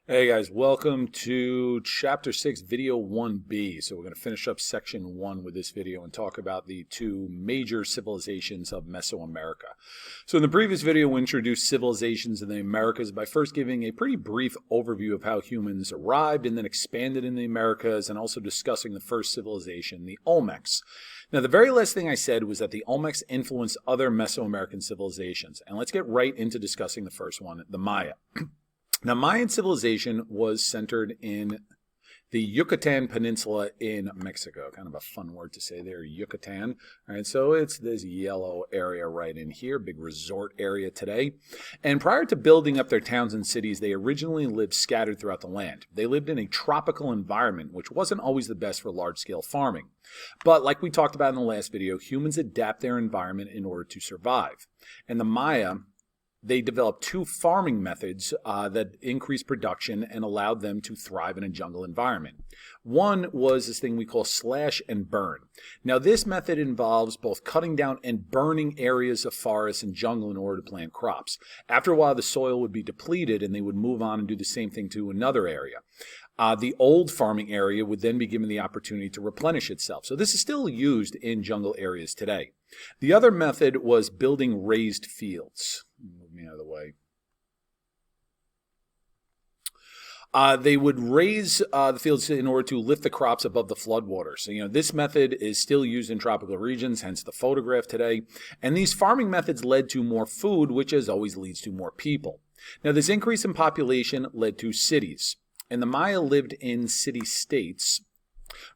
Hey guys, welcome to Chapter 6, Video 1B. So we're going to finish up Section 1 with this video and talk about the two major civilizations of Mesoamerica. So in the previous video, we introduced civilizations in the Americas by first giving a pretty brief overview of how humans arrived and then expanded in the Americas, and also discussing the first civilization, the Olmecs. Now, the very last thing I said was that the Olmecs influenced other Mesoamerican civilizations. And let's get right into discussing the first one, the Maya. Now, Mayan civilization was centered in the Yucatan Peninsula in Mexico. Kind of a fun word to say there, Yucatan. All right, so it's this yellow area right in here, big resort area today. And prior to building up their towns and cities, they originally lived scattered throughout the land. They lived in a tropical environment, which wasn't always the best for large-scale farming. But like we talked about in the last video, humans adapt their environment in order to survive. And the Maya, they developed two farming methods that increased production and allowed them to thrive in a jungle environment. One was this thing we call slash and burn. Now, this method involves both cutting down and burning areas of forest and jungle in order to plant crops. After a while, the soil would be depleted and they would move on and do the same thing to another area. The old farming area would then be given the opportunity to replenish itself. So this is still used in jungle areas today. The other method was building raised fields. Move me out of the way. They would raise the fields in order to lift the crops above the floodwaters. So, this method is still used in tropical regions, hence the photograph today. And these farming methods led to more food, which as always leads to more people. Now, this increase in population led to cities. And the Maya lived in city-states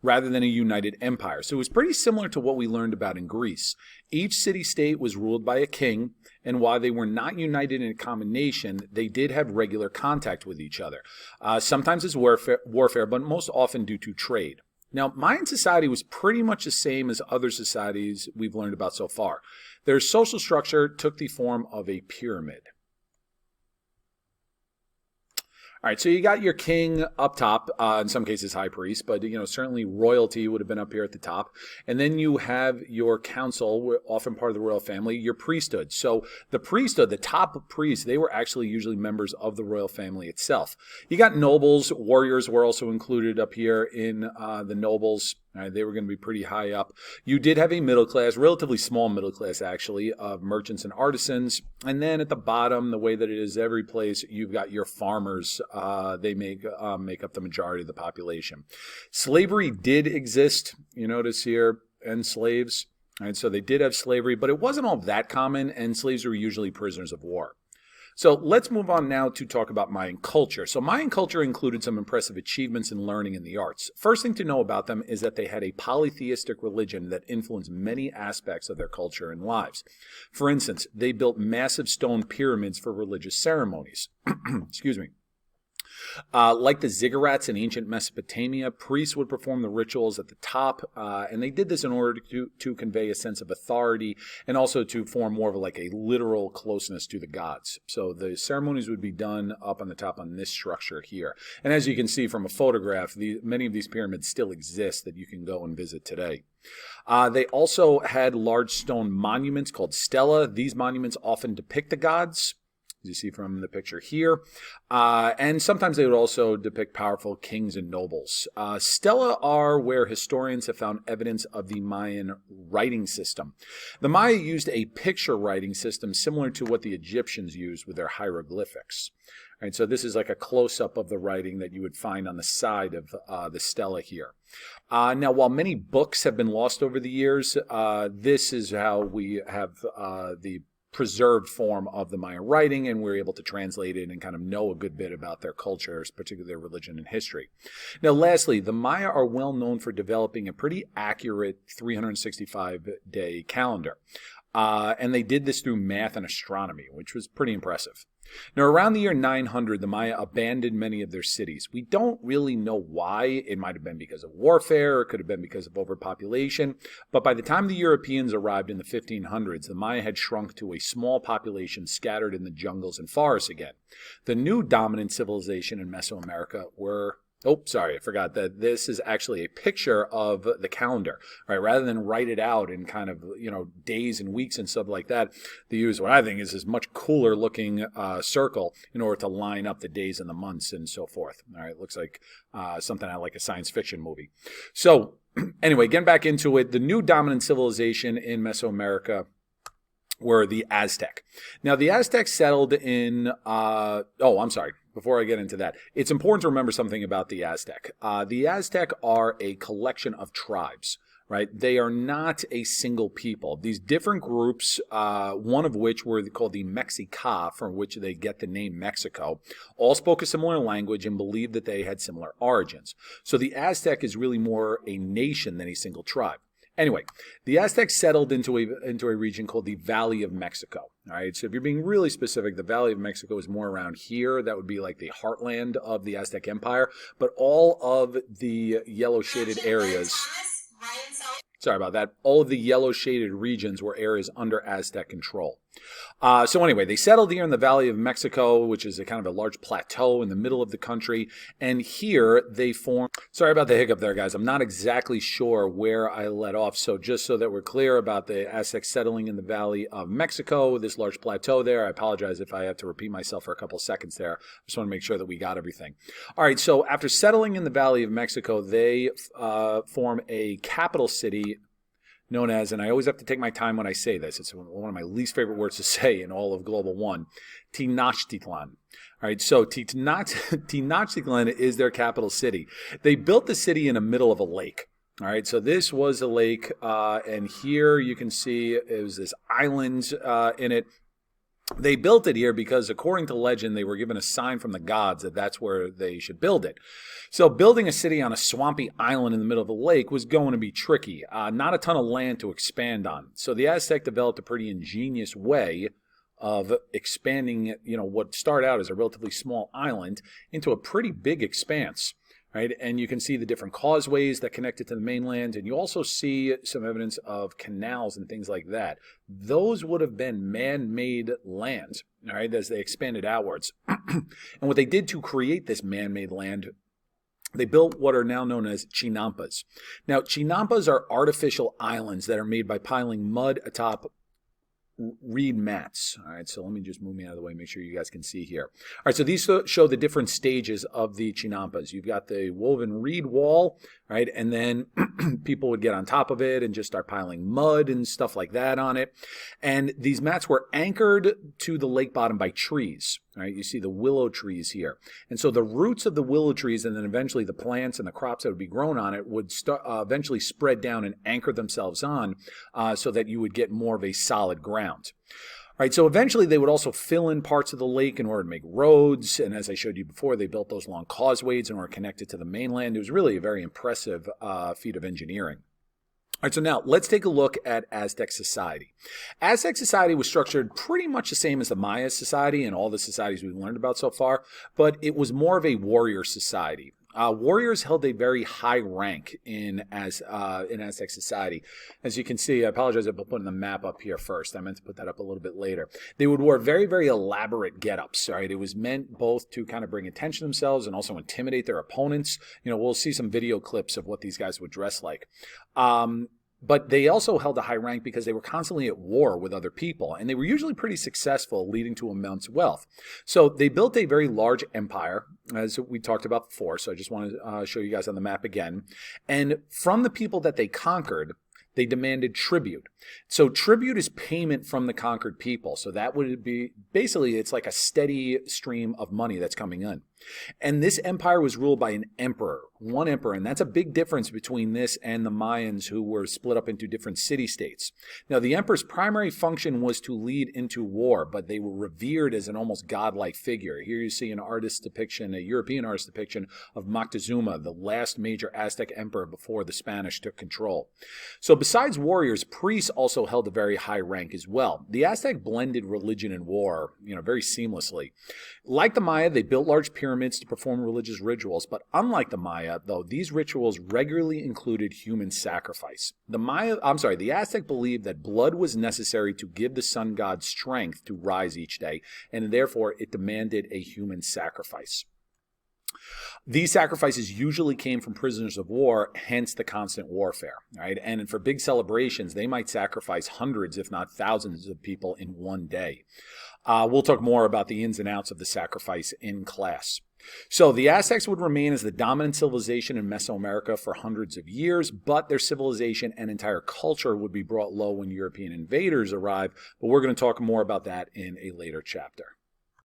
rather than a united empire. So it was pretty similar to what we learned about in Greece. Each city-state was ruled by a king, and while they were not united in a common nation, they did have regular contact with each other. Sometimes it's warfare, but most often due to trade. Now, Mayan society was pretty much the same as other societies we've learned about so far. Their social structure took the form of a pyramid. All right, so you got your king up top, in some cases high priest, but certainly royalty would have been up here at the top. And then you have your council, often part of the royal family, your priesthood. So the priesthood, the top priests, they were actually usually members of the royal family itself. You got nobles, warriors were also included up here in the nobles. They were going to be pretty high up. You did have a middle class, relatively small middle class actually, of merchants and artisans. And then at the bottom, the way that it is every place, you've got your farmers. They make up the majority of the population. Slavery did exist, you notice here, and slaves. All right, so they did have slavery, but it wasn't all that common, and slaves were usually prisoners of war. So let's move on now to talk about Mayan culture. So Mayan culture included some impressive achievements in learning and the arts. First thing to know about them is that they had a polytheistic religion that influenced many aspects of their culture and lives. For instance, they built massive stone pyramids for religious ceremonies. Excuse me. Like the ziggurats in ancient Mesopotamia, priests would perform the rituals at the top, and they did this in order to convey a sense of authority and also to form more of a literal closeness to the gods. So the ceremonies would be done up on the top on this structure here. And as you can see from a photograph, many of these pyramids still exist that you can go and visit today. They also had large stone monuments called stela. These monuments often depict the gods, as you see from the picture here. And sometimes they would also depict powerful kings and nobles. Stela are where historians have found evidence of the Mayan writing system. The Maya used a picture writing system similar to what the Egyptians used with their hieroglyphics. All right, so this is like a close-up of the writing that you would find on the side of the stela here. Now, while many books have been lost over the years, this is how we have the preserved form of the Maya writing, and we're able to translate it and kind of know a good bit about their cultures, particularly their religion and history. Now, lastly, the Maya are well known for developing a pretty accurate 365-day calendar. And they did this through math and astronomy, which was pretty impressive. Now, around the year 900, the Maya abandoned many of their cities. We don't really know why. It might have been because of warfare, or it could have been because of overpopulation. But by the time the Europeans arrived in the 1500s, the Maya had shrunk to a small population scattered in the jungles and forests again. The new dominant civilization in Mesoamerica were Oh, sorry, I forgot that this is actually a picture of the calendar, right? Rather than write it out in kind of, days and weeks and stuff like that, they use what I think is this much cooler looking circle in order to line up the days and the months and so forth. All right, looks like something out like a science fiction movie. So anyway, getting back into it, the new dominant civilization in Mesoamerica were the Aztec. Now, the Aztecs settled in, I'm sorry. Before I get into that, it's important to remember something about the Aztec. The Aztec are a collection of tribes, right? They are not a single people. These different groups, one of which were called the Mexica, from which they get the name Mexico, all spoke a similar language and believed that they had similar origins. So the Aztec is really more a nation than a single tribe. Anyway, the Aztecs settled into a region called the Valley of Mexico. All right, so if you're being really specific, the Valley of Mexico is more around here. That would be like the heartland of the Aztec Empire. But all of the yellow shaded areas, sorry about that, all of the yellow shaded regions were areas under Aztec control. So anyway, they settled here in the Valley of Mexico, which is a kind of a large plateau in the middle of the country. And here they formed, sorry about the hiccup there, guys. I'm not exactly sure where I let off. So just so that we're clear about the Aztecs settling in the Valley of Mexico, this large plateau there, I apologize if I have to repeat myself for a couple seconds there. I just want to make sure that we got everything. All right, so after settling in the Valley of Mexico, they form a capital city known as, and I always have to take my time when I say this, it's one of my least favorite words to say in all of Global One, Tenochtitlan. All right, so Tenochtitlan is their capital city. They built the city in the middle of a lake. All right, so this was a lake, and here you can see it was this island in it. They built it here because, according to legend, they were given a sign from the gods that that's where they should build it. So building a city on a swampy island in the middle of a lake was going to be tricky. Not a ton of land to expand on. So the Aztec developed a pretty ingenious way of expanding, what started out as a relatively small island into a pretty big expanse. Right? And you can see the different causeways that connected to the mainland, and you also see some evidence of canals and things like that. Those would have been man-made lands, all right, as they expanded outwards. And what they did to create this man-made land, they built what are now known as chinampas. Now, chinampas are artificial islands that are made by piling mud atop reed mats. All right, so let me just move me out of the way, make sure you guys can see here. All right, so these show the different stages of the chinampas. You've got the woven reed wall, right, and then people would get on top of it and just start piling mud and stuff like that on it. And these mats were anchored to the lake bottom by trees. Right, you see the willow trees here. And so the roots of the willow trees and then eventually the plants and the crops that would be grown on it would eventually spread down and anchor themselves on so that you would get more of a solid ground. All right, so eventually they would also fill in parts of the lake in order to make roads. And as I showed you before, they built those long causeways and were connected to the mainland. It was really a very impressive feat of engineering. All right, so now let's take a look at Aztec society. Aztec society was structured pretty much the same as the Maya society and all the societies we've learned about so far, but it was more of a warrior society. Warriors held a very high rank in Aztec society. As you can see, I apologize about putting the map up here first. I meant to put that up a little bit later. They would wear very, very elaborate get-ups, right? It was meant both to kind of bring attention to themselves and also intimidate their opponents. We'll see some video clips of what these guys would dress like. But they also held a high rank because they were constantly at war with other people, and they were usually pretty successful, leading to immense wealth. So they built a very large empire, as we talked about before, so I just want to show you guys on the map again. And from the people that they conquered, they demanded tribute. So tribute is payment from the conquered people. So that would be, basically, it's like a steady stream of money that's coming in. And this empire was ruled by an emperor, one emperor, and that's a big difference between this and the Mayans, who were split up into different city-states. Now, the emperor's primary function was to lead into war, but they were revered as an almost godlike figure. Here you see an artist's depiction, a European artist's depiction of Moctezuma, the last major Aztec emperor before the Spanish took control. So besides warriors, priests also held a very high rank as well. The Aztec blended religion and war, very seamlessly. Like the Maya, they built large pyramids to perform religious rituals, but unlike the Maya, though, these rituals regularly included human sacrifice. The Aztec believed that blood was necessary to give the sun god strength to rise each day, and therefore it demanded a human sacrifice. These sacrifices usually came from prisoners of war, hence the constant warfare, right? And for big celebrations, they might sacrifice hundreds, if not thousands, of people in one day. We'll talk more about the ins and outs of the sacrifice in class. So the Aztecs would remain as the dominant civilization in Mesoamerica for hundreds of years, but their civilization and entire culture would be brought low when European invaders arrived. But we're going to talk more about that in a later chapter.